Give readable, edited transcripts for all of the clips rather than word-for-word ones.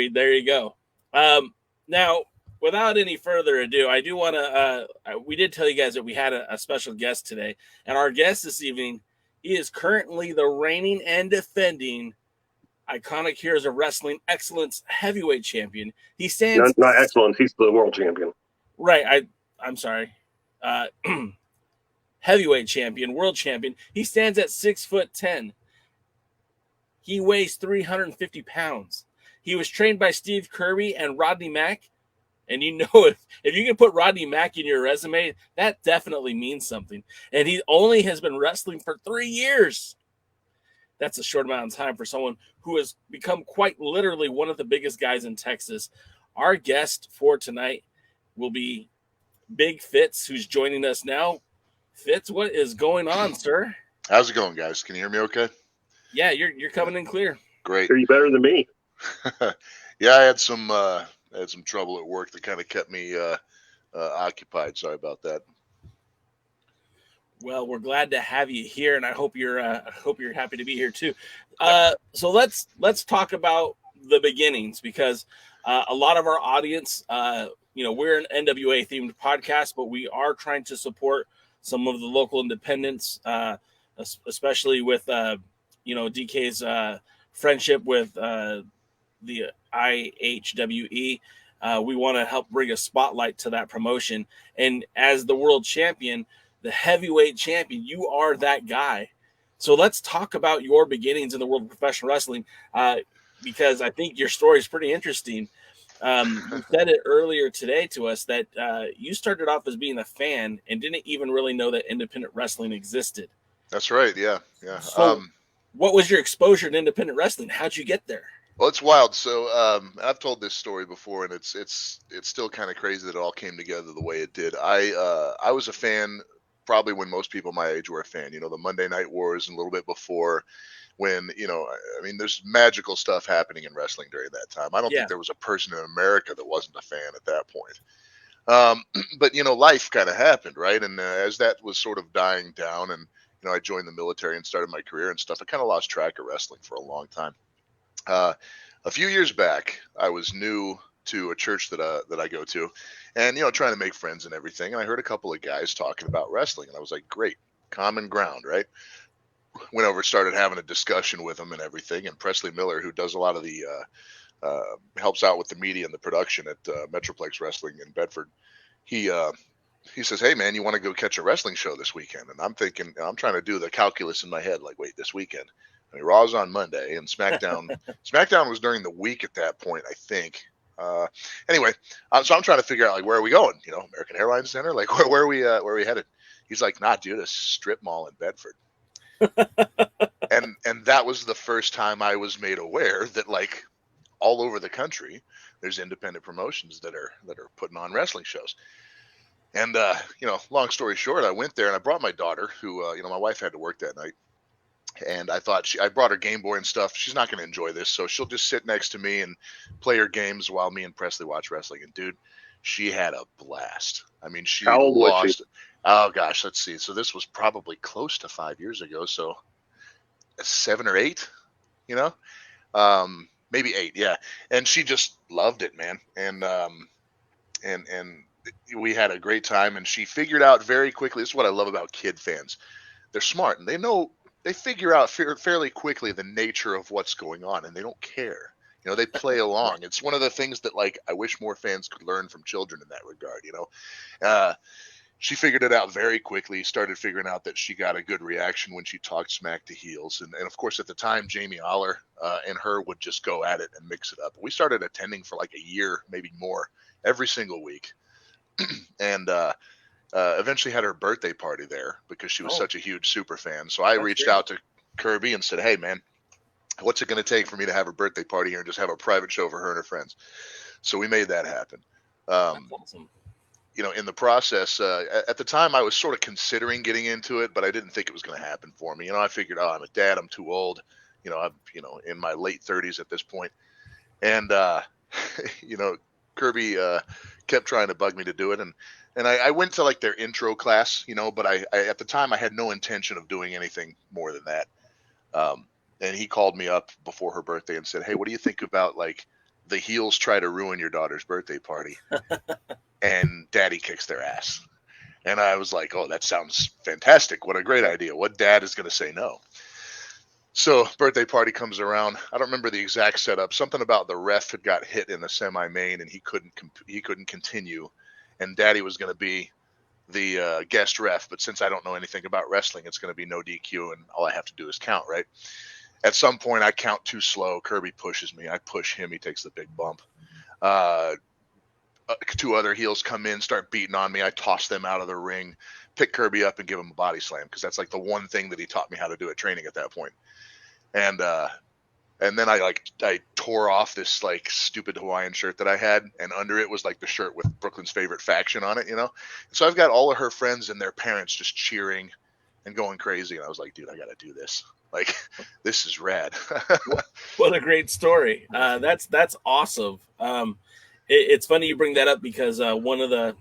Kirby. There you go. Now, without any further ado, I do want to. We did tell you guys that we had a special guest today, and our guest this evening, he is currently the reigning and defending Iconic Heroes of Wrestling Excellence Heavyweight Champion. He stands not excellence. He's the world champion. Right. I'm sorry. Heavyweight champion, world champion. He stands at 6'10". He weighs 350 pounds. He was trained by Steve Kirby and Rodney Mack. And you know, if you can put Rodney Mack in your resume, that definitely means something. And he only has been wrestling for 3 years. That's a short amount of time for someone who has become quite literally one of the biggest guys in Texas. Our guest for tonight will be Big Fitz, who's joining us now. Fitz, what is going on, sir? How's it going, guys? Can you hear me okay? Yeah, you're coming in clear. Great. Are you better than me? Yeah, I had some trouble at work that kind of kept me occupied. Sorry about that. Well, we're glad to have you here, and I hope you're happy to be here too. So let's talk about the beginnings, because a lot of our audience, we're an NWA themed podcast, but we are trying to support some of the local independents, especially with DK's friendship with the IHWE. We want to help bring a spotlight to that promotion. And as the world champion, the heavyweight champion, you are that guy. So let's talk about your beginnings in the world of professional wrestling, because I think your story is pretty interesting. You said it earlier today to us that you started off as being a fan and didn't even really know that independent wrestling existed. That's right. Yeah. So what was your exposure to independent wrestling? How'd you get there? Well, it's wild. So I've told this story before, and it's still kind of crazy that it all came together the way it did. I was a fan probably when most people my age were a fan. The Monday Night Wars and a little bit before, when there's magical stuff happening in wrestling during that time. I don't think there was a person in America that wasn't a fan at that point. But life kind of happened, right? And as that was sort of dying down, and I joined the military and started my career and stuff, I kind of lost track of wrestling for a long time. A few years back, I was new to a church that I go to, and trying to make friends and everything. And I heard a couple of guys talking about wrestling, and I was like, great, common ground, right? Went over, started having a discussion with them and everything. And Presley Miller, who does a lot of the helps out with the media and the production at Metroplex Wrestling in Bedford, he says, hey man, you want to go catch a wrestling show this weekend? And I'm thinking, I'm trying to do the calculus in my head, like, wait, this weekend? I mean, Raw's on Monday, and SmackDown was during the week at that point, I think. Anyway, so I'm trying to figure out, like, where are we going? American Airlines Center, like, where are we headed? He's like, nah, dude, a strip mall in Bedford. and that was the first time I was made aware that, like, all over the country, there's independent promotions that are putting on wrestling shows. And long story short, I went there and I brought my daughter, who my wife had to work that night. And I thought I brought her Game Boy and stuff. She's not going to enjoy this, so she'll just sit next to me and play her games while me and Presley watch wrestling. And dude, she had a blast. I mean, she lost. Oh gosh, let's see. So this was probably close to 5 years ago. So 7 or 8, maybe 8. Yeah. And she just loved it, man. And we had a great time, and she figured out very quickly. This is what I love about kid fans. They're smart, and they figure out fairly quickly the nature of what's going on, and they don't care. They play along. It's one of the things that, like, I wish more fans could learn from children in that regard. She figured it out very quickly, started figuring out that she got a good reaction when she talked smack to heels. And of course, at the time, Jamie Aller and her would just go at it and mix it up. We started attending for like a year, maybe more, every single week. And eventually had her birthday party there because she was such a huge super fan. So I reached out to Kirby and said, hey, man, what's it going to take for me to have a birthday party here and just have a private show for her and her friends? So we made that happen. That's awesome. In the process, at the time I was sort of considering getting into it, but I didn't think it was going to happen for me. I figured, I'm a dad, I'm too old. I'm, in my late 30s at this point. And, Kirby kept trying to bug me to do it. And I went to like their intro class, but I at the time I had no intention of doing anything more than that. And he called me up before her birthday and said, hey, what do you think about like the heels try to ruin your daughter's birthday party, and daddy kicks their ass. And I was like, oh, that sounds fantastic. What a great idea. What dad is going to say no? So birthday party comes around. I don't remember the exact setup. Something about the ref had got hit in the semi-main and he couldn't continue. And daddy was going to be the guest ref. But since I don't know anything about wrestling, it's going to be no DQ. And all I have to do is count, right? At some point, I count too slow. Kirby pushes me. I push him. He takes the big bump. Two other heels come in, start beating on me. I toss them out of the ring, pick Kirby up, and give him a body slam because that's like the one thing that he taught me how to do at training at that point. And then I tore off this like stupid Hawaiian shirt that I had, and under it was like the shirt with Brooklyn's favorite faction on it, you know. So I've got all of her friends and their parents just cheering and going crazy, and I was like, dude, I got to do this. Like, this is rad. What a great story. That's awesome. It's funny you bring that up because one of the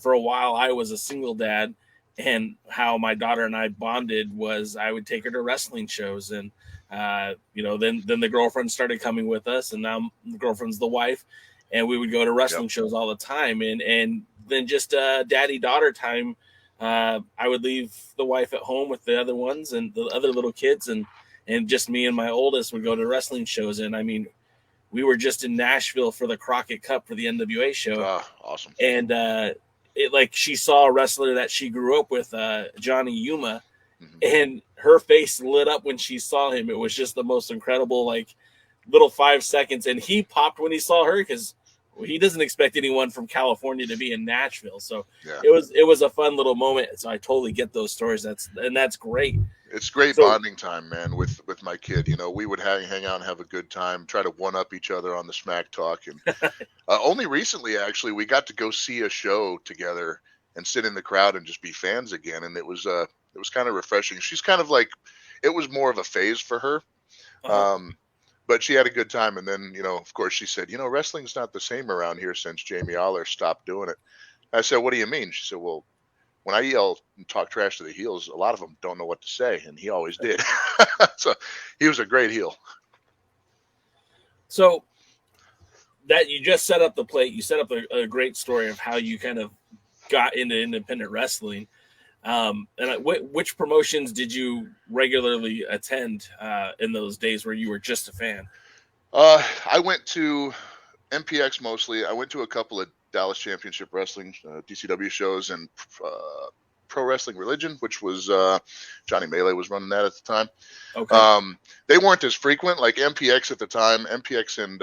for a while I was a single dad, and how my daughter and I bonded was I would take her to wrestling shows, and then the girlfriend started coming with us, and now the girlfriend's the wife, and we would go to wrestling shows all the time, and then just daddy daughter time. I would leave the wife at home with the other ones and the other little kids, and just me and my oldest would go to wrestling shows. And I mean, we were just in Nashville for the Crockett Cup for the NWA show. Awesome. And she saw a wrestler that she grew up with, Johnny Yuma, and her face lit up when she saw him. It was just the most incredible, like, little 5 seconds. And he popped when he saw her because he doesn't expect anyone from California to be in Nashville. So it was a fun little moment. So I totally get those stories. That's great. It's great bonding time, man, with my kid. You know, we would hang out and have a good time, try to one up each other on the smack talk. And only recently, actually, we got to go see a show together and sit in the crowd and just be fans again. And it was kind of refreshing. She's kind of like, it was more of a phase for her. But she had a good time. And then, you know, of course, she said, you know, wrestling's not the same around here since Jamie Aller stopped doing it. I said, what do you mean? She said, well, when I yell and talk trash to the heels, a lot of them don't know what to say. And he always did. So he was a great heel. So that you just set up the plate. You set up a great story of how you kind of got into independent wrestling. And which promotions did you regularly attend in those days where you were just a fan? I went to MPX mostly. I went to a couple of Dallas Championship Wrestling, DCW shows, and Pro Wrestling Religion, which was Johnny Melee was running that at the time. Okay. They weren't as frequent like MPX at the time. MPX and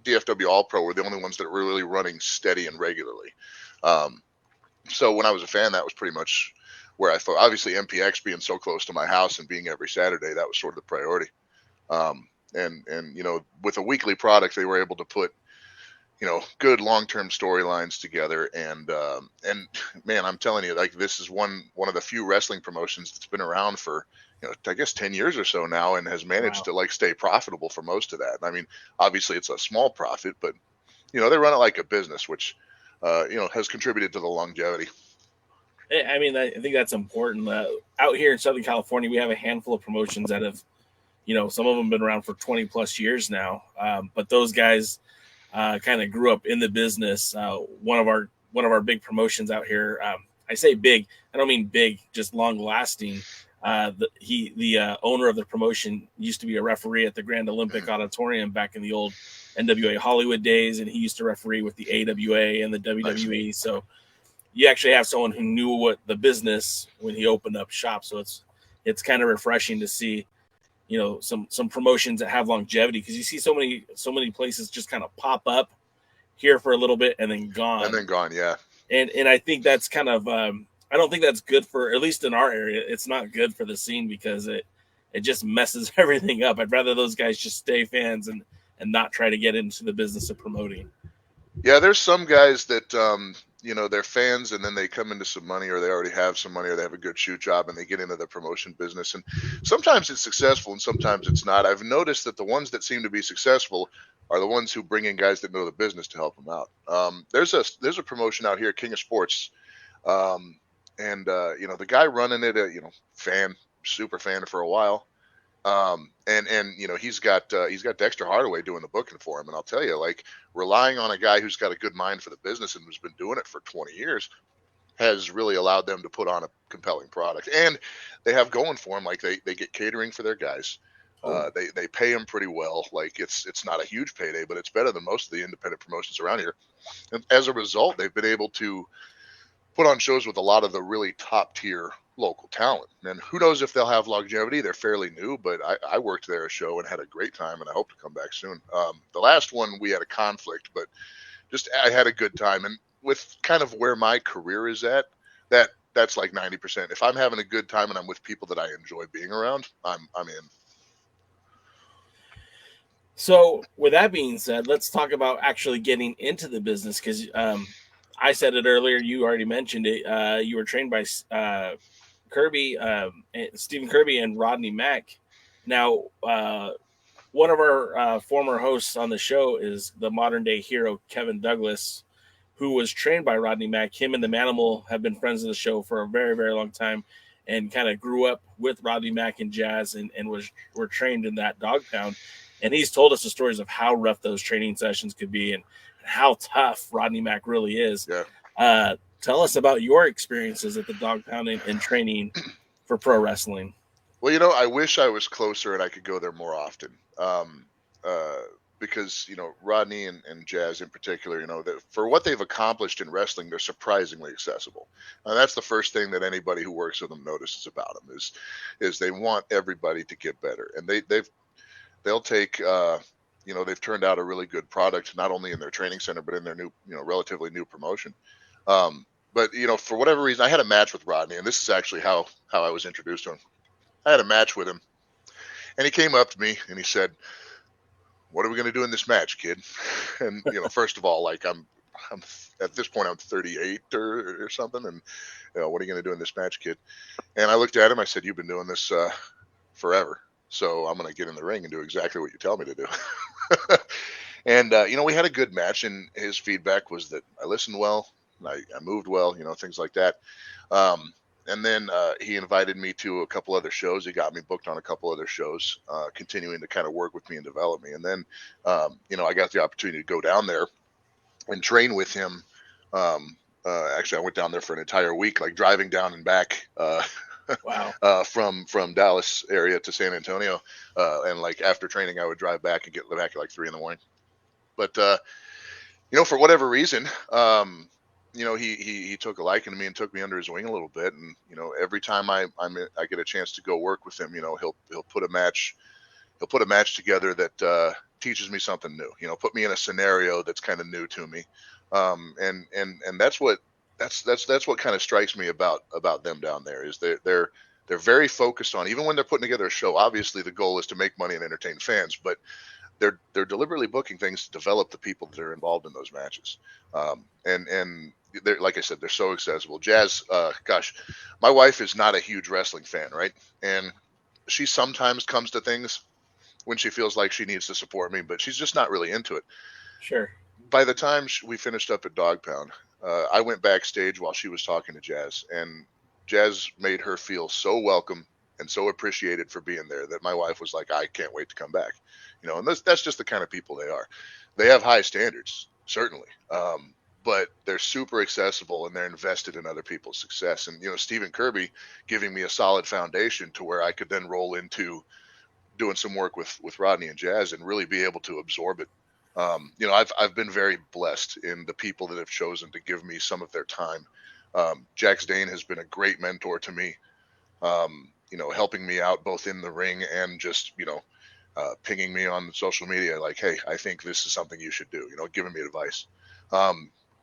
DFW All Pro were the only ones that were really running steady and regularly. So when I was a fan, that was pretty much where I thought. Obviously, MPX being so close to my house and being every Saturday, that was sort of the priority. And you know, with a weekly product, they were able to put, you know, good long-term storylines together. And man, I'm telling you, like, this is one of the few wrestling promotions that's been around for, you know, I guess 10 years or so now, and has managed to like stay profitable for most of that. I mean, obviously it's a small profit, but you know, they run it like a business, which you know, has contributed to the longevity. I mean, I think that's important. Out here in Southern California, we have a handful of promotions that have, you know, some of them been around for 20 plus years now. But those guys kind of grew up in the business. One of our big promotions out here, I say big, I don't mean big, just long lasting. The owner of the promotion used to be a referee at the Grand Olympic Auditorium back in the old NWA Hollywood days, and he used to referee with the AWA and the WWE. Nice. So you actually have someone who knew what the business when he opened up shop. So it's kind of refreshing to see, you know, some promotions that have longevity, because you see so many places just kind of pop up here for a little bit and then gone. Yeah. And I think that's kind of I don't think that's good for, at least in our area, it's not good for the scene, because it just messes everything up. I'd rather those guys just stay fans and not try to get into the business of promoting. Yeah, there's some guys that you know, they're fans and then they come into some money, or they already have some money, or they have a good shoot job and they get into the promotion business. And sometimes it's successful and sometimes it's not. I've noticed that the ones that seem to be successful are the ones who bring in guys that know the business to help them out. There's a promotion out here, King of Sports. You know, the guy running it, you know, super fan for a while. And he's got Dexter Hardaway doing the booking for him, and I'll tell you, like, relying on a guy who's got a good mind for the business and who's been doing it for 20 years has really allowed them to put on a compelling product. And they have going for them, like, they get catering for their guys. They pay them pretty well. Like, it's not a huge payday, but it's better than most of the independent promotions around here. And as a result, they've been able to put on shows with a lot of the really top tier local talent. And who knows if they'll have longevity? They're fairly new, but I worked there a show and had a great time, and I hope to come back soon. The last one, we had a conflict, but just I had a good time. And with kind of where my career is at, that's like 90%. If I'm having a good time and I'm with people that I enjoy being around, I'm in. So with that being said, let's talk about actually getting into the business, because I said it earlier. You already mentioned it. You were trained by Stephen Kirby and Rodney Mack. Now, one of our former hosts on the show is the modern day hero, Kevin Douglas, who was trained by Rodney Mack. Him and the Manimal have been friends of the show for a very, very long time, and kind of grew up with Rodney Mack and Jazz, and were trained in that dog pound. And he's told us the stories of how rough those training sessions could be and how tough Rodney Mack really is. Yeah. Tell us about your experiences at the dog pound and training for pro wrestling. Well, I wish I was closer and I could go there more often. Because, Rodney and Jazz in particular, for what they've accomplished in wrestling, they're surprisingly accessible. And that's the first thing that anybody who works with them notices about them is they want everybody to get better. And they'll take, they've turned out a really good product, not only in their training center, but in their new, relatively new promotion. But, for whatever reason, I had a match with Rodney, and this is actually how I was introduced to him. I had a match with him, and he came up to me and he said, "What are we going to do in this match, kid?" And, first of all, like, I'm at this point, I'm 38 or something. And, what are you going to do in this match, kid? And I looked at him, I said, "You've been doing this, forever. So I'm going to get in the ring and do exactly what you tell me to do." And, we had a good match, and his feedback was that I listened well, and I moved well, things like that. And then he invited me to a couple other shows. He got me booked on a couple other shows, continuing to kind of work with me and develop me. And then, I got the opportunity to go down there and train with him. Actually, I went down there for an entire week, like driving down and back. Wow. From Dallas area to San Antonio, and like after training, I would drive back and get back at like 3 a.m. But for whatever reason, he took a liking to me and took me under his wing a little bit. And every time I get a chance to go work with him, he'll put a match together that teaches me something new. Put me in a scenario that's kind of new to me, and that's what kind of strikes me about them down there is they're very focused on, even when they're putting together a show, obviously the goal is to make money and entertain fans, but they're deliberately booking things to develop the people that are involved in those matches. And they're, like I said, they're so accessible. Jazz, gosh, my wife is not a huge wrestling fan, right? And she sometimes comes to things when she feels like she needs to support me, but she's just not really into it. Sure. By the time we finished up at Dog Pound, I went backstage while she was talking to Jazz, and Jazz made her feel so welcome and so appreciated for being there that my wife was like, "I can't wait to come back." And that's just the kind of people they are. They have high standards, certainly, but they're super accessible and they're invested in other people's success. And, Stephen Kirby giving me a solid foundation to where I could then roll into doing some work with Rodney and Jazz and really be able to absorb it. I've been very blessed in the people that have chosen to give me some of their time. Jax Dane has been a great mentor to me, helping me out both in the ring and just, pinging me on social media like, "Hey, I think this is something you should do," giving me advice. I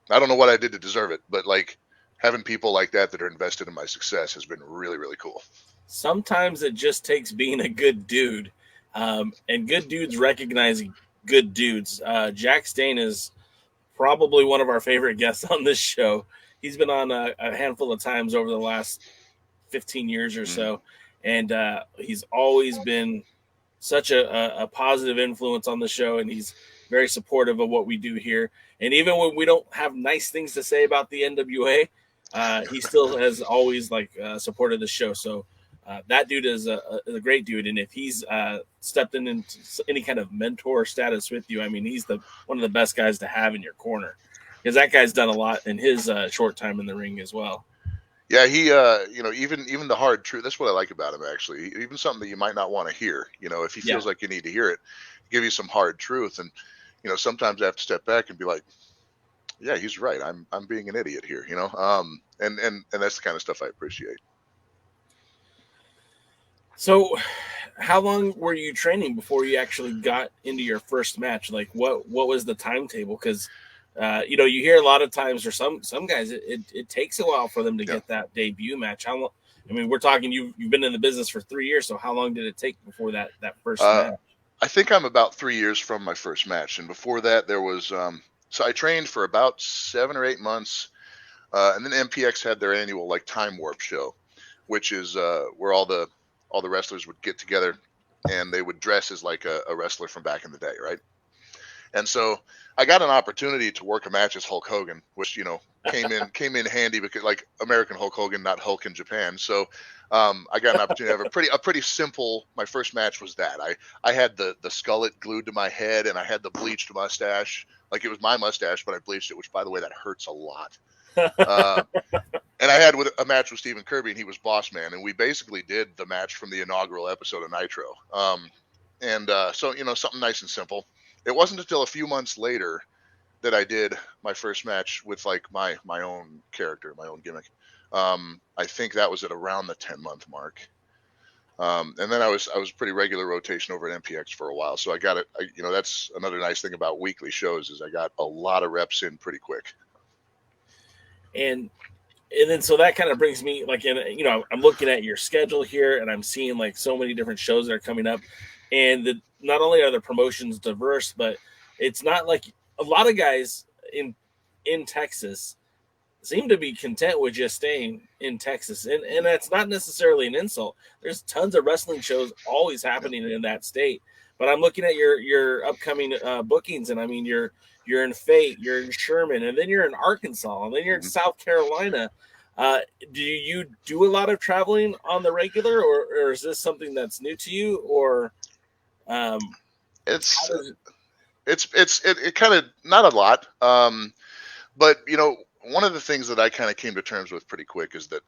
don't know what I did to deserve it, but like having people like that are invested in my success has been really, really cool. Sometimes it just takes being a good dude, and good dudes recognizing good dudes. Jax Dane is probably one of our favorite guests on this show. He's been on a handful of times over the last 15 years or so, and he's always been such a positive influence on the show, and he's very supportive of what we do here. And even when we don't have nice things to say about the NWA, he still has always supported the show. So That dude is a great dude, and if he's stepped into any kind of mentor status with you, I mean, he's one of the best guys to have in your corner, because that guy's done a lot in his short time in the ring as well. Yeah, he, even the hard truth. That's what I like about him, actually. Even something that you might not want to hear. If he feels like you need to hear it, give you some hard truth. And sometimes I have to step back and be like, yeah, he's right. I'm being an idiot here. And that's the kind of stuff I appreciate. So, how long were you training before you actually got into your first match? Like, what was the timetable? Because you hear a lot of times, or some guys, it takes a while for them to get that debut match. How long? I mean, we're talking you've been in the business for 3 years, so how long did it take before that first match? I think I'm about 3 years from my first match, and before that, there was so I trained for about 7 or 8 months, and then MPX had their annual Time Warp show, which is where all the wrestlers would get together, and they would dress as a wrestler from back in the day, right? And so I got an opportunity to work a match as Hulk Hogan, which came in handy because American Hulk Hogan, not Hulk in Japan. So I got an opportunity to have a pretty simple. My first match was that I had the skullet glued to my head, and I had the bleached mustache, like it was my mustache, but I bleached it, which, by the way, that hurts a lot. And I had a match with Stephen Kirby, and he was boss man, and we basically did the match from the inaugural episode of Nitro. So something nice and simple. It wasn't until a few months later that I did my first match with my own character, my own gimmick. I think that was at around the 10-month mark. And then I was pretty regular rotation over at MPX for a while. So I got it. That's another nice thing about weekly shows is I got a lot of reps in pretty quick. And then so that kind of brings me I'm looking at your schedule here, and I'm seeing so many different shows that are coming up, and not only are the promotions diverse, but it's not like a lot of guys in Texas seem to be content with just staying in Texas, and that's not necessarily an insult. There's tons of wrestling shows always happening in that state, but I'm looking at your upcoming bookings, and I mean you're in Fate, you're in Sherman, and then you're in Arkansas, and then you're in South Carolina. Do you do a lot of traveling on the regular, or is this something that's new to you, or it kind of not a lot, but one of the things that I kind of came to terms with pretty quick is that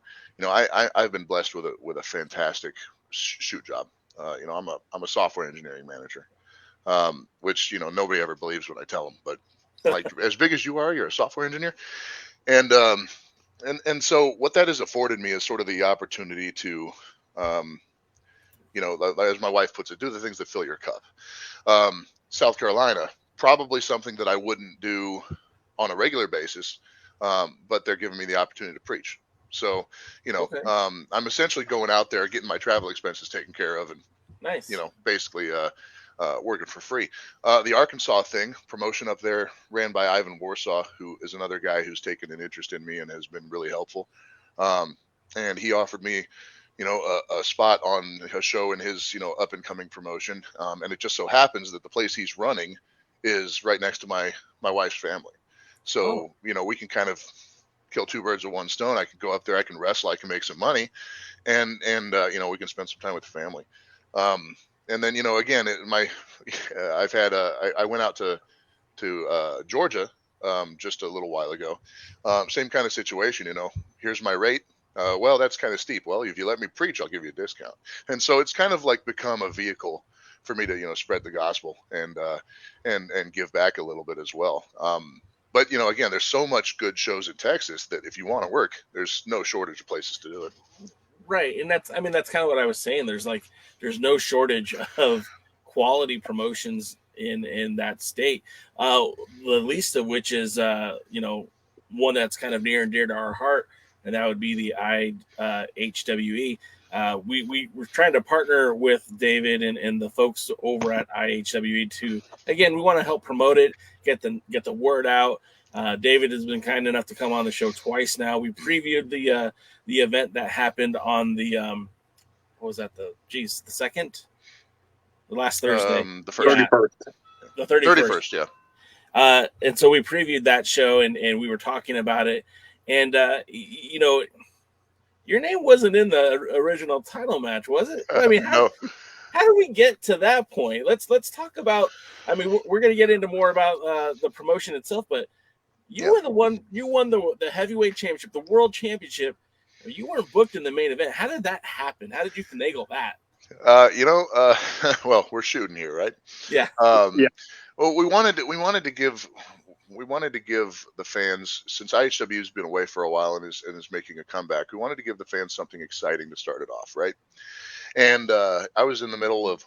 I've been blessed with a fantastic shoot job. I'm a software engineering manager, which nobody ever believes when I tell them, but as big as you are, you're a software engineer, and so what that has afforded me is sort of the opportunity to as my wife puts it, do the things that fill your cup. South Carolina, probably something that I wouldn't do on a regular basis, but they're giving me the opportunity to preach. So, okay. I'm essentially going out there, getting my travel expenses taken care of, and nice. Basically working for free. The Arkansas thing, promotion up there, ran by Ivan Warsaw, who is another guy who's taken an interest in me and has been really helpful. And he offered me a spot on a show in his, up and coming promotion. And it just so happens that the place he's running is right next to my wife's family. So, we can kind of kill two birds with one stone. I can go up there, I can wrestle, I can make some money, and we can spend some time with the family. And then, again, I went out to Georgia just a little while ago. Same kind of situation, here's my rate. Well, that's kind of steep. Well, if you let me preach, I'll give you a discount. And so it's kind of become a vehicle for me to, spread the gospel and give back a little bit as well. But, again, there's so much good shows in Texas that if you want to work, there's no shortage of places to do it. Right. And that's kind of what I was saying. There's no shortage of quality promotions in that state. The least of which is, one that's kind of near and dear to our heart, and that would be the IHWE. We're trying to partner with David and the folks over at IHWE to, again, we want to help promote it, get the word out. David has been kind enough to come on the show twice now. We previewed the event that happened on the what was that, the second, the last Thursday, the 31st. The 31st, yeah. And so we previewed that show, and we were talking about it, and Your name wasn't in the original title match, was it? I mean, No. how do we get to that point? Let's talk about. I mean, we're going to get into more about the promotion itself, but you were the one. You won the heavyweight championship, the world championship. You weren't booked in the main event. How did that happen? How did you finagle that? Well, we're shooting here, right? Yeah. Yeah. Well, we wanted to give the fans, since IHW has been away for a while and is making a comeback, we wanted to give the fans something exciting to start it off, right? And I was in the middle of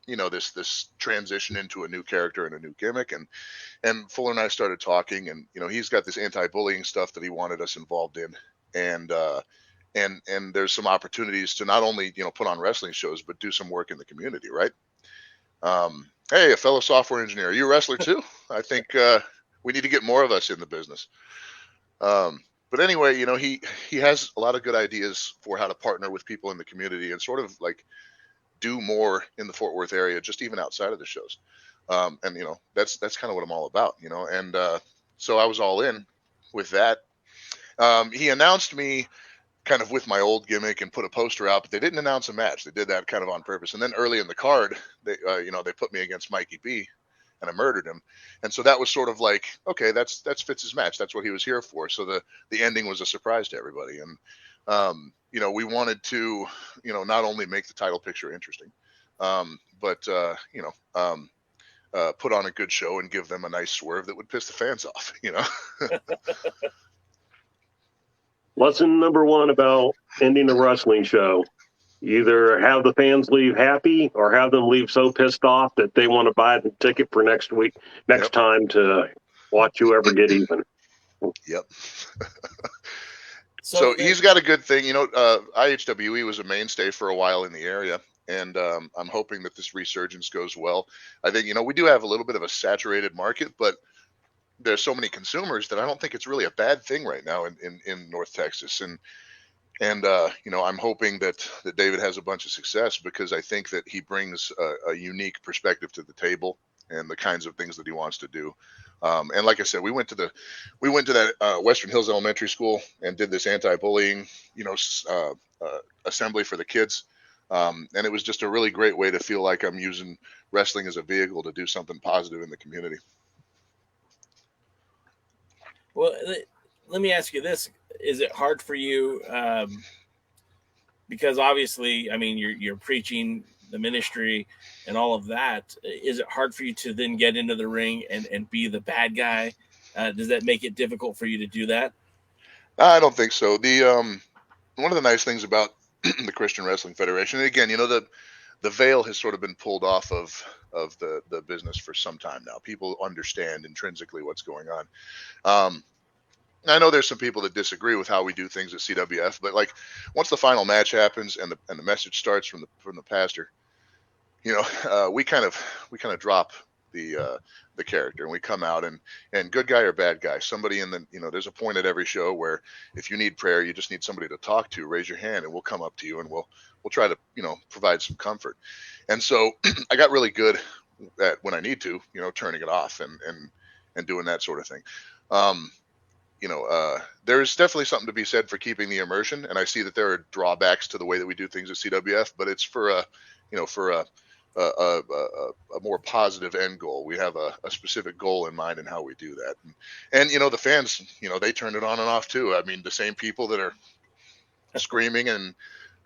this transition into a new character and a new gimmick, and Fuller and I started talking, and he's got this anti-bullying stuff that he wanted us involved in, and there's some opportunities to not only put on wrestling shows but do some work in the community, right? Hey, a fellow software engineer, are you a wrestler too? I think we need to get more of us in the business. But anyway, he has a lot of good ideas for how to partner with people in the community and sort of like do more in the Fort Worth area, just even outside of the shows. And that's kind of what I'm all about, and so I was all in with that. He announced me kind of with my old gimmick and put a poster out, but they didn't announce a match. They did that kind of on purpose. And then early in the card, they put me against Mikey B, and I murdered him. And so that was sort of like, okay, that's Fitz's match. That's what he was here for. So the ending was a surprise to everybody. And we wanted to not only make the title picture interesting, but put on a good show and give them a nice swerve that would piss the fans off. Lesson number one about ending a wrestling show: either have the fans leave happy or have them leave so pissed off that they want to buy the ticket for next Yep. time to watch you ever get even. Yep. So he's got a good thing. IHWE was a mainstay for a while in the area, and I'm hoping that this resurgence goes well. I think we do have a little bit of a saturated market, but there's so many consumers that I don't think it's really a bad thing right now in North Texas. And I'm hoping that David has a bunch of success, because I think that he brings a unique perspective to the table and the kinds of things that he wants to do. And like I said, we went to that Western Hills Elementary School and did this anti-bullying, assembly for the kids. And it was just a really great way to feel like I'm using wrestling as a vehicle to do something positive in the community. Well, let me ask you this. Is it hard for you? Because obviously, I mean, you're preaching the ministry and all of that. Is it hard for you to then get into the ring and be the bad guy? Does that make it difficult for you to do that? I don't think so. One of the nice things about the Christian Wrestling Federation, and again, the veil has sort of been pulled off of the business for some time now. People understand intrinsically what's going on. I know there's some people that disagree with how we do things at CWF, but like once the final match happens and the message starts from the pastor, we kind of drop the character, and we come out and good guy or bad guy, somebody there's a point at every show where if you need prayer, you just need somebody to talk to, raise your hand and we'll come up to you and we'll try to provide some comfort. And so I got really good at, when I need to, turning it off and doing that sort of thing. There's definitely something to be said for keeping the immersion, and I see that there are drawbacks to the way that we do things at CWF, but it's for a more positive end goal. We have a specific goal in mind in how we do that, and the fans, they turn it on and off too. I mean, the same people that are screaming and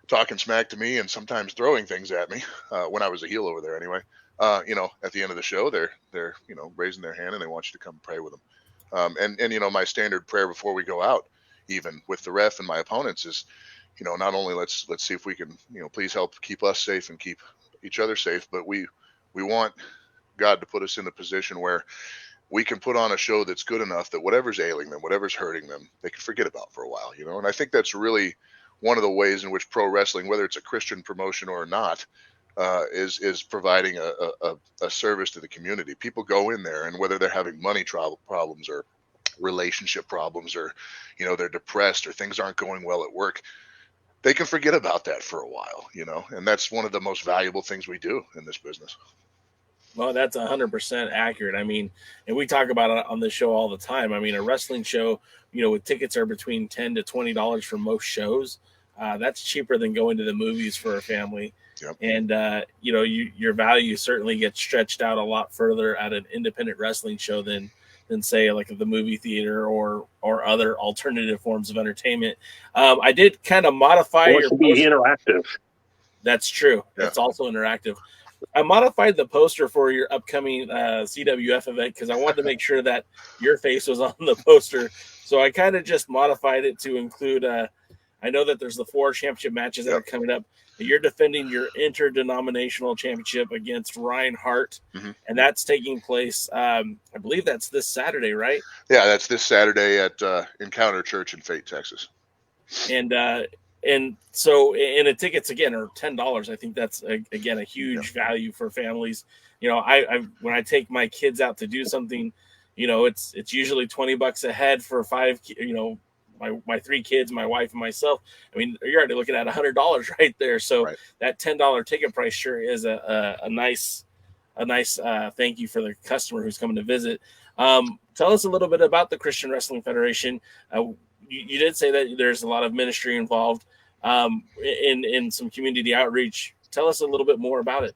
talking smack to me and sometimes throwing things at me when I was a heel over there anyway. At the end of the show, they're raising their hand and they want you to come pray with them. And my standard prayer before we go out, even with the ref and my opponents, is, not only let's see if we can, please help keep us safe and keep each other safe, but we want God to put us in a position where we can put on a show that's good enough that whatever's ailing them, whatever's hurting them, they can forget about for a while, And I think that's really one of the ways in which pro wrestling, whether it's a Christian promotion or not, is providing a service to the community. People go in there, and whether they're having money problems or relationship problems, or they're depressed or things aren't going well at work, they can forget about that for a while, and that's one of the most valuable things we do in this business. Well, that's 100% accurate. I mean, and we talk about it on the show all the time. I mean, a wrestling show, with tickets are between $10 to $20 for most shows. That's cheaper than going to the movies for a family. Yep. And your value certainly gets stretched out a lot further at an independent wrestling show than say like the movie theater or other alternative forms of entertainment. I did kind of modify Or it your should be poster. interactive. That's true. Yeah. That's also interactive. I modified the poster for your upcoming CWF event because I wanted to make sure that your face was on the poster. So I kind of just modified it to include. I know that there's the 4 championship matches that are coming up. You're defending your interdenominational championship against Ryan Hart, and that's taking place. I believe that's this Saturday, right? Yeah, that's this Saturday at Encounter Church in Fate, Texas. And so the tickets again are $10. I think that's again a huge value for families. I when I take my kids out to do something, it's usually $20 a head for 5. My 3 kids, my wife, and myself. I mean, you're already looking at $100 right there. So that $10 ticket price sure is a nice thank you for the customer who's coming to visit. Tell us a little bit about the Christian Wrestling Federation. You did say that there's a lot of ministry involved in some community outreach. Tell us a little bit more about it.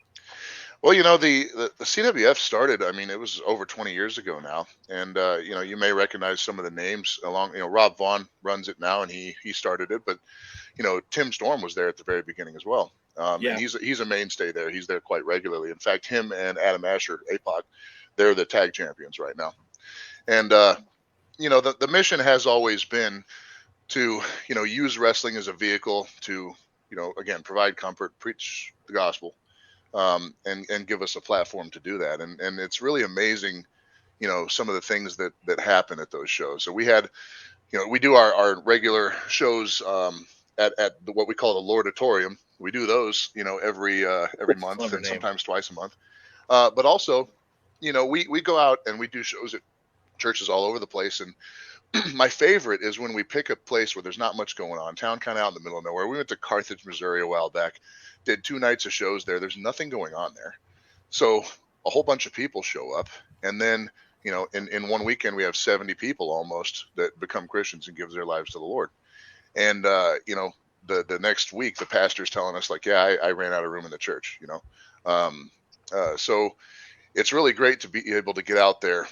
Well, the CWF started, I mean, it was over 20 years ago now. And, you may recognize some of the names along, Rob Vaughn runs it now and he started it. But, Tim Storm was there at the very beginning as well. And he's a mainstay there. He's there quite regularly. In fact, him and Adam Asher, APOC, they're the tag champions right now. And, the mission has always been to, use wrestling as a vehicle to, again, provide comfort, preach the gospel. And give us a platform to do that. And it's really amazing, some of the things that happen at those shows. So we had, we do our regular shows at what we call the Lordatorium. We do those, every month and sometimes twice a month. But also, we go out and we do shows at churches all over the place. And my favorite is when we pick a place where there's not much going on, town kind of out in the middle of nowhere. We went to Carthage, Missouri a while back, did 2 nights of shows there. There's nothing going on there. So a whole bunch of people show up. And then, in one weekend, we have 70 people almost that become Christians and give their lives to the Lord. And, the next week, the pastor's telling us like, yeah, I ran out of room in the church, so it's really great to be able to get out there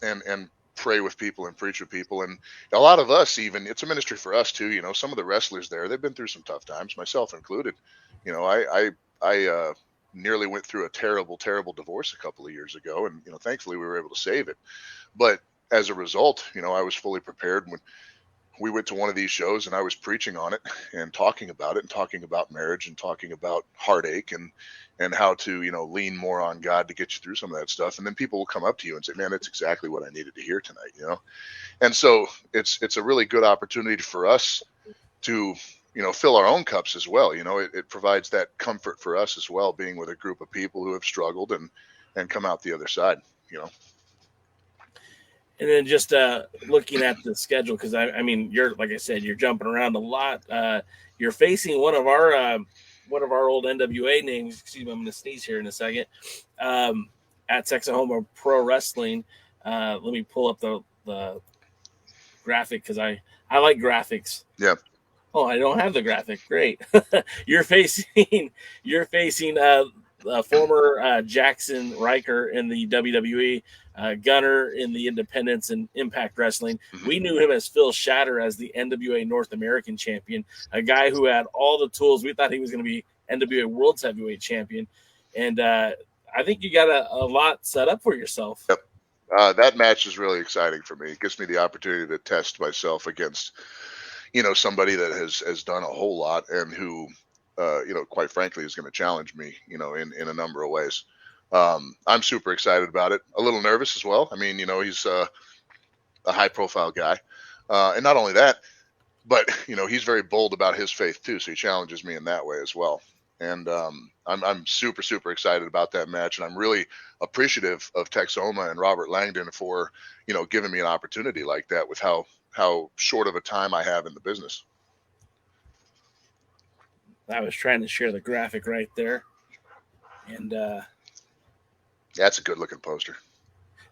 and pray with people and preach with people. And a lot of us, even, it's a ministry for us too. Some of the wrestlers there, they've been through some tough times, myself included. I nearly went through a terrible divorce a couple of years ago, and thankfully we were able to save it. But as a result, I was fully prepared when we went to one of these shows and I was preaching on it and talking about it and talking about marriage and talking about heartache and how to, lean more on God to get you through some of that stuff. And then people will come up to you and say, man, that's exactly what I needed to hear tonight, And so it's a really good opportunity for us to, fill our own cups as well. It provides that comfort for us as well, being with a group of people who have struggled and come out the other side, And then just looking at the schedule, because I mean, you're, like I said, you're jumping around a lot. You're facing one of our old NWA names. Excuse me, I'm going to sneeze here in a second. At Texahoma Pro Wrestling. Let me pull up the graphic because I like graphics. Yeah. Oh, I don't have the graphic. Great. You're facing former Jackson Riker in the WWE, Gunner in the Independence and Impact Wrestling. Mm-hmm. We knew him as Phil Shatter as the NWA North American Champion, a guy who had all the tools. We thought he was going to be NWA World's Heavyweight Champion. And I think you got a lot set up for yourself. Yep. That match is really exciting for me. It gives me the opportunity to test myself against somebody that has done a whole lot and who, quite frankly, is going to challenge me, in a number of ways. I'm super excited about it. A little nervous as well. I mean, he's a high profile guy. And not only that, but, he's very bold about his faith too. So he challenges me in that way as well. And I'm super, super excited about that match. And I'm really appreciative of Texoma and Robert Langdon for, giving me an opportunity like that with how short of a time I have in the business. I was trying to share the graphic right there. And that's a good looking poster.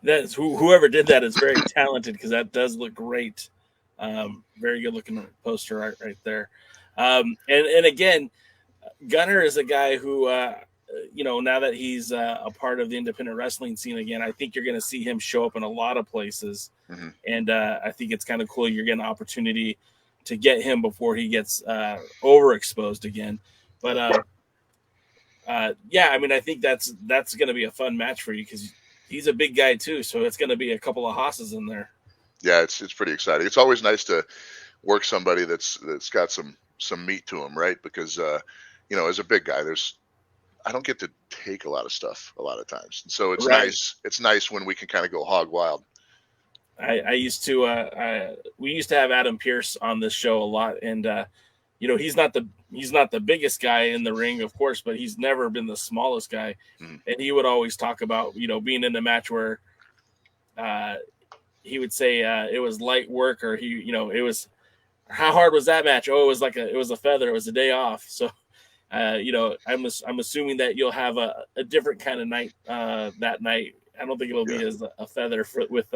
That's whoever did that is very talented because that does look great. Very good looking poster right there. And again, Gunner is a guy who, now that he's a part of the independent wrestling scene again, I think you're going to see him show up in a lot of places. Mm-hmm. And I think it's kind of cool. You're getting an opportunity to get him before he gets overexposed again. But yeah, I mean, I think that's going to be a fun match for you because he's a big guy too. So it's going to be a couple of hosses in there. Yeah, it's pretty exciting. It's always nice to work somebody that's got some meat to him, right? Because as a big guy, I don't get to take a lot of stuff a lot of times, and so it's Right. nice. It's nice when we can kind of go hog wild. I used to we used to have Adam Pierce on this show a lot, and he's not the biggest guy in the ring, of course, but he's never been the smallest guy. Mhm. And he would always talk about being in a match where he would say it was light work, or it was, how hard was that match? Oh, it was a feather. It was a day off. So I'm assuming that you'll have a different kind of night that night. I don't think it'll be as a feather with.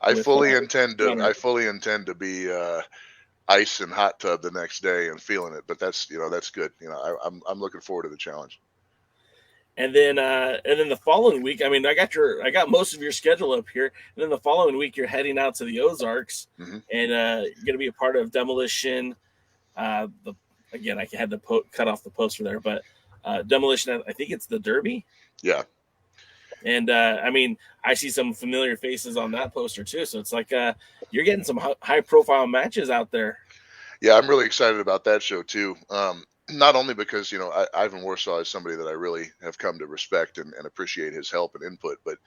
I with, fully intend to. Gunner. I fully intend to be ice and hot tub the next day and feeling it. But that's good. I'm looking forward to the challenge. And then the following week, I mean, I got most of your schedule up here. And then the following week, you're heading out to the Ozarks, Mm-hmm. and you're going to be a part of Demolition. Again, I had to cut off the poster there, but Demolition. I think it's the Derby. Yeah. And I mean, I see some familiar faces on that poster too. So it's like you're getting some high profile matches out there. Yeah, I'm really excited about that show too. Not only because Ivan Warsaw is somebody that I really have come to respect and appreciate his help and input, but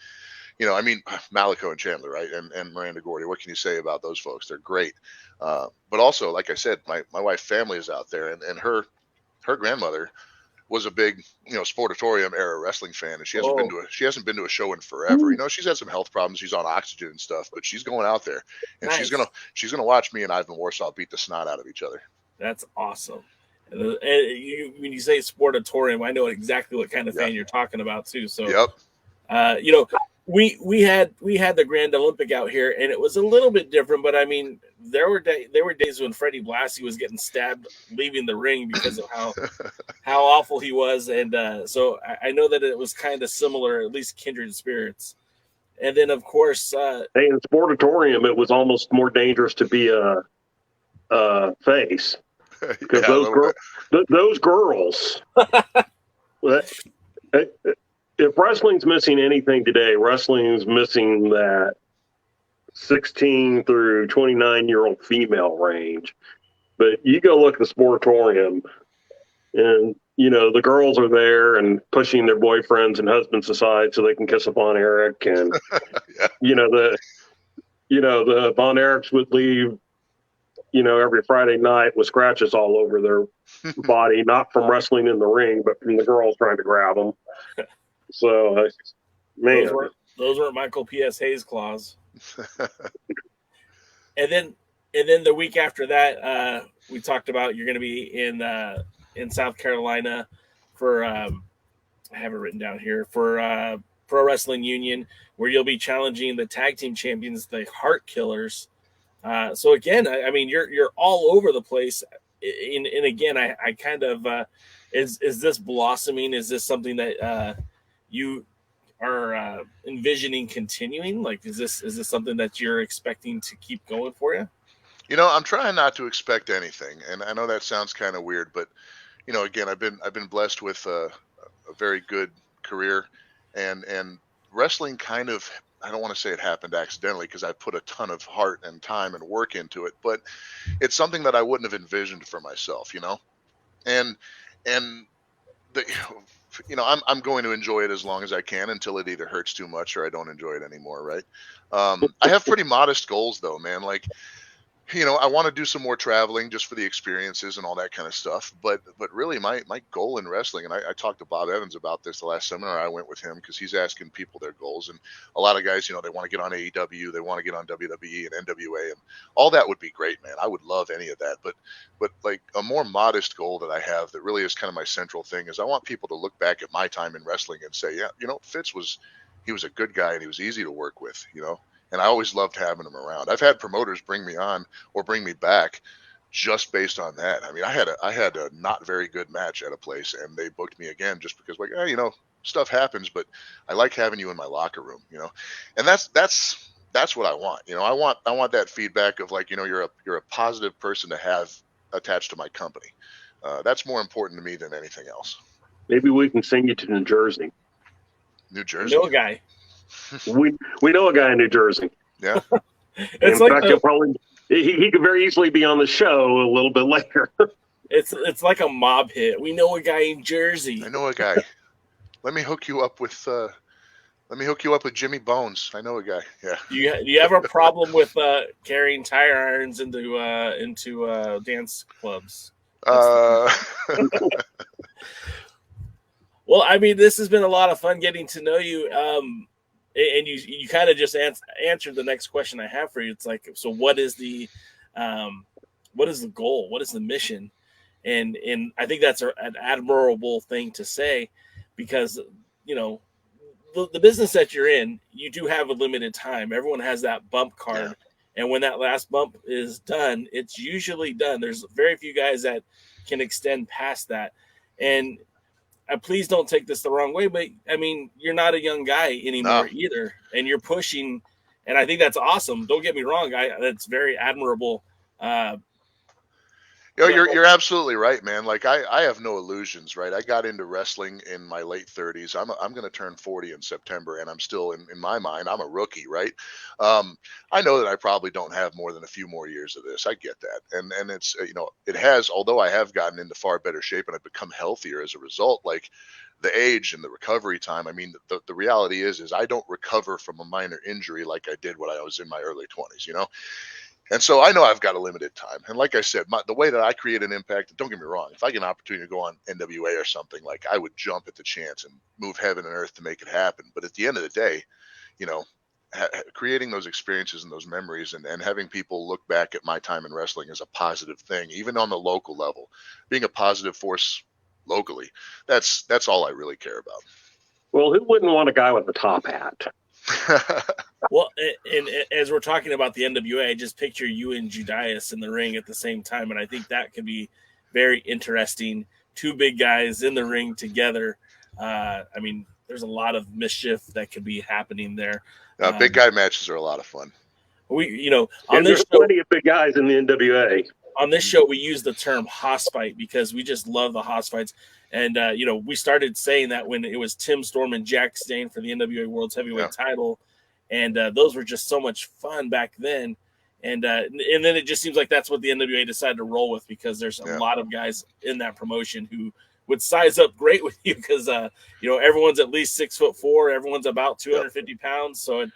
I mean, Malico and Chandler, right, and Miranda Gordy. What can you say about those folks? They're great. But also, like I said, my wife's family is out there, and her grandmother was a big Sportatorium era wrestling fan, and she hasn't been to a show in forever. She's had some health problems. She's on oxygen and stuff, but she's going out there, and Nice. she's gonna watch me and Ivan Warsaw beat the snot out of each other. That's awesome. And when you say Sportatorium, I know exactly what kind of fan you're talking about too. So, yep. We had the Grand Olympic out here, and it was a little bit different. But I mean, there were days when Freddie Blassie was getting stabbed leaving the ring because of how awful he was, and so I know that it was kind of similar, at least kindred spirits. And then, of course, hey, in Sportatorium, it was almost more dangerous to be a face because those girls. If wrestling's missing anything today, wrestling's missing that 16 through 29-year-old female range. But you go look at the Sportatorium, and the girls are there and pushing their boyfriends and husbands aside so they can kiss up on Eric, and the Von Erichs would leave every Friday night with scratches all over their body, not from wrestling in the ring, but from the girls trying to grab them. So, man, those weren't Michael P.S. Hayes claws. and then the week after that, we talked about you're going to be in South Carolina for I have it written down here for Pro Wrestling Union, where you'll be challenging the tag team champions, the Heart Killers. So again, I mean, you're all over the place. And again, I kind of is this blossoming? Is this something that you are envisioning continuing? Like, is this something that you're expecting to keep going for you? I'm trying not to expect anything, and I know that sounds kind of weird, but again, I've been blessed with a very good career, and wrestling kind of, I don't want to say it happened accidentally because I put a ton of heart and time and work into it, but it's something that I wouldn't have envisioned for myself, and the. I'm going to enjoy it as long as I can until it either hurts too much or I don't enjoy it anymore, right? I have pretty modest goals, though, man. Like, I want to do some more traveling just for the experiences and all that kind of stuff. But really, my goal in wrestling, and I talked to Bob Evans about this the last seminar I went with him because he's asking people their goals. And a lot of guys, they want to get on AEW, they want to get on WWE and NWA, and all that would be great, man. I would love any of that. But like a more modest goal that I have that really is kind of my central thing is I want people to look back at my time in wrestling and say, yeah, Fitz was a good guy and he was easy to work with, and I always loved having him around. I've had promoters bring me on or bring me back just based on that. I mean, I had a not very good match at a place, and they booked me again just because, like, you know, stuff happens, but I like having you in my locker room, you know, and that's what I want. You know, I want that feedback of, like, you know, you're a positive person to have attached to my company. That's more important to me than anything else. Maybe we can send you to New Jersey. New You Jersey, know a guy. We know a guy in New Jersey. yeah. It's In like fact, he'll probably he could very easily be on the show a little bit later. it's like a mob hit. We know a guy in Jersey. I know a guy. Let me hook you up with Jimmy Bones. I know a guy. Yeah. Do you have a problem with carrying tire irons into dance clubs? Uh, Well, I mean, this has been a lot of fun getting to know you. And you kind of just answered the next question I have for you. It's like, so what is the goal? What is the mission? And I think that's an admirable thing to say, because, you know, the business that you're in, you do have a limited time. Everyone has that bump card. Yeah. And when that last bump is done, it's usually done. There's very few guys that can extend past that. And please don't take this the wrong way, but I mean, you're not a young guy anymore either, and you're pushing, and I think that's awesome. Don't get me wrong; that's very admirable. You know, you're absolutely right, man. Like, I have no illusions, right? I got into wrestling in my late 30s. I'm going to turn 40 in September, and I'm still, in my mind, I'm a rookie, right? I know that I probably don't have more than a few more years of this. I get that, and it's, you know, it has. Although I have gotten into far better shape and I've become healthier as a result, like the age and the recovery time. I mean, the reality is I don't recover from a minor injury like I did when I was in my early 20s. You know. And so I know I've got a limited time. And like I said, the way that I create an impact, don't get me wrong, if I get an opportunity to go on NWA or something, like, I would jump at the chance and move heaven and earth to make it happen. But at the end of the day, you know, creating those experiences and those memories, and having people look back at my time in wrestling as a positive thing, even on the local level, being a positive force locally, that's all I really care about. Well, who wouldn't want a guy with a top hat? Well, and as we're talking about the NWA, I just picture you and Judas in the ring at the same time, and I think that could be very interesting. Two big guys in the ring together. I mean, there's a lot of mischief that could be happening there. Big guy matches are a lot of fun. On this show, plenty of big guys in the NWA. On this show, we use the term hoss fight because we just love the hoss fights. And, we started saying that when it was Tim Storm and Jack Stane for the NWA World's Heavyweight title. And those were just so much fun back then. And then it just seems like that's what the NWA decided to roll with, because there's a lot of guys in that promotion who would size up great with you, because, everyone's at least 6'4". Everyone's about 250 pounds. So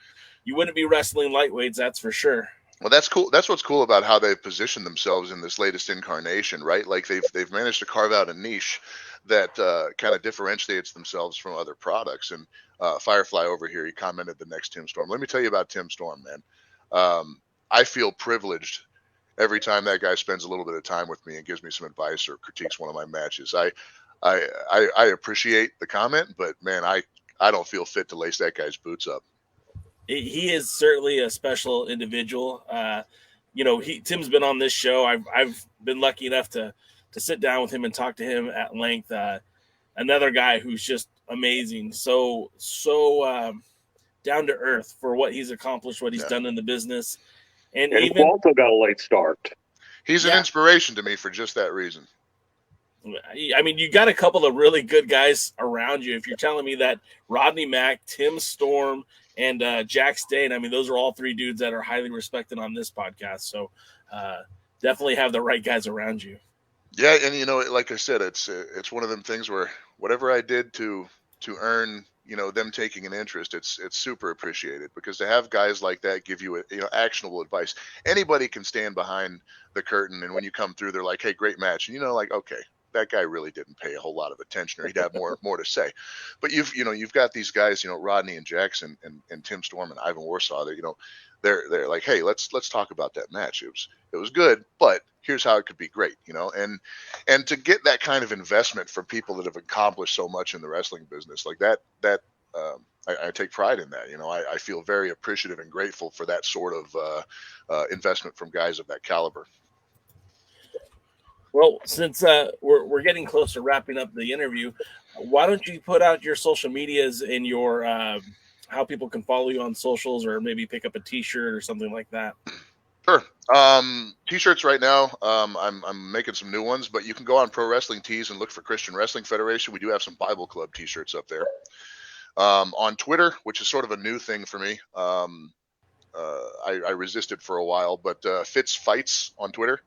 you wouldn't be wrestling lightweights, that's for sure. Well, that's cool. That's what's cool about how they've positioned themselves in this latest incarnation, right? Like, they've managed to carve out a niche that kind of differentiates themselves from other products. And Firefly over here, he commented the next Tim Storm. Let me tell you about Tim Storm, man. I feel privileged every time that guy spends a little bit of time with me and gives me some advice or critiques one of my matches. I appreciate the comment, but man, I don't feel fit to lace that guy's boots up. He is certainly a special individual. Tim's been on this show. I've been lucky enough to sit down with him and talk to him at length. Another guy who's just amazing. So down to earth for what he's accomplished, what he's done in the business. And even also got a late start. He's an inspiration to me for just that reason. I mean, you got a couple of really good guys around you. If you're telling me that Rodney Mack, Tim Storm, and Jack Stane, I mean, those are all three dudes that are highly respected on this podcast. So definitely have the right guys around you. Yeah, and like I said, it's one of them things where whatever I did to earn them taking an interest, it's super appreciated, because to have guys like that give you actionable advice. Anybody can stand behind the curtain, and when you come through, they're like, "Hey, great match," and like, okay, that guy really didn't pay a whole lot of attention, or he'd have more to say. But you've got these guys, Rodney and Jackson and Tim Storm and Ivan Warsaw. They're like, hey, let's talk about that match. It was good, but here's how it could be great, and to get that kind of investment from people that have accomplished so much in the wrestling business like that, I take pride in that. I feel very appreciative and grateful for that sort of investment from guys of that caliber. Well, since we're getting close to wrapping up the interview, why don't you put out your social medias and your how people can follow you on socials, or maybe pick up a T-shirt or something like that? Sure. T-shirts right now. I'm making some new ones, but you can go on Pro Wrestling Tees and look for Christian Wrestling Federation. We do have some Bible Club T-shirts up there. On Twitter, which is sort of a new thing for me. I resisted for a while, but Fitz Fights on Twitter,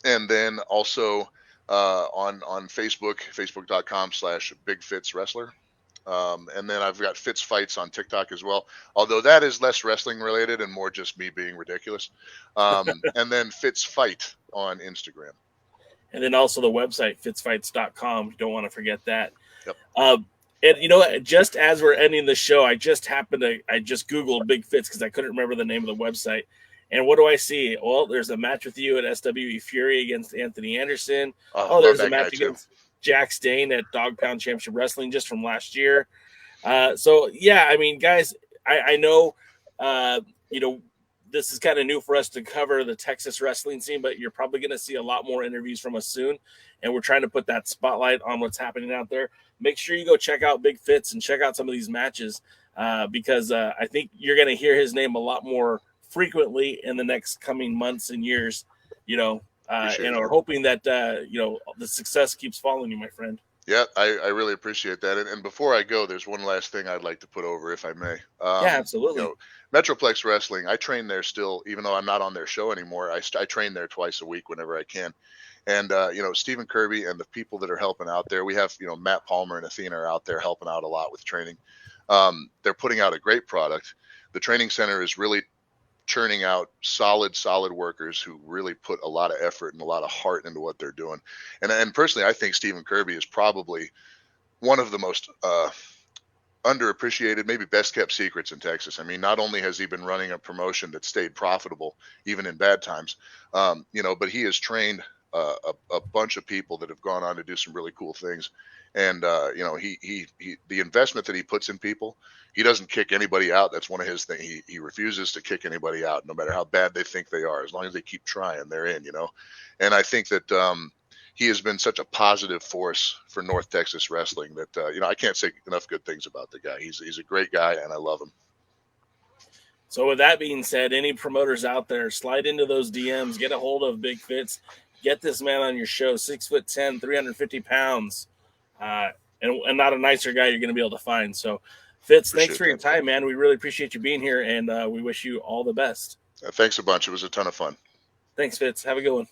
and then also on Facebook, facebook.com/Big Fitz Wrestler. And then I've got Fitz Fights on TikTok as well, although that is less wrestling related and more just me being ridiculous. And then Fitz Fight on Instagram. And then also the website, fitzfights.com. You don't want to forget that. Yep. And you know what? Just as we're ending the show, I just Googled Big Fitz because I couldn't remember the name of the website. And what do I see? Well, there's a match with you at SWE Fury against Anthony Anderson. Oh, there's a match against Jack Stain at Dog Pound Championship Wrestling just from last year. So yeah, I mean, guys, I know, this is kind of new for us to cover the Texas wrestling scene, but you're probably going to see a lot more interviews from us soon. And we're trying to put that spotlight on what's happening out there. Make sure you go check out Big Fitz and check out some of these matches because I think you're going to hear his name a lot more frequently in the next coming months and years, and we're hoping that, the success keeps following you, my friend. Yeah, I really appreciate that. And before I go, there's one last thing I'd like to put over, if I may. Yeah, absolutely. Metroplex Wrestling, I train there still, even though I'm not on their show anymore. I train there twice a week whenever I can. And, Stephen Kirby and the people that are helping out there, we have, Matt Palmer and Athena are out there helping out a lot with training. They're putting out a great product. The training center is really churning out solid workers who really put a lot of effort and a lot of heart into what they're doing. And personally, I think Stephen Kirby is probably one of the most underappreciated, maybe best kept secrets in Texas. I mean, not only has he been running a promotion that stayed profitable even in bad times, but he has trained a bunch of people that have gone on to do some really cool things. And he the investment that he puts in people, he doesn't kick anybody out. That's one of his things. He refuses to kick anybody out, no matter how bad they think they are. As long as they keep trying, they're in. And I think that he has been such a positive force for North Texas wrestling that I can't say enough good things about the guy. He's a great guy, and I love him. So with that being said, any promoters out there, slide into those DMs, get a hold of Big Fitz, get this man on your show. 6'10", 350 pounds. And not a nicer guy you're going to be able to find. So, Fitz, thanks for your time, man. We really appreciate you being here, and we wish you all the best. Thanks a bunch. It was a ton of fun. Thanks, Fitz. Have a good one.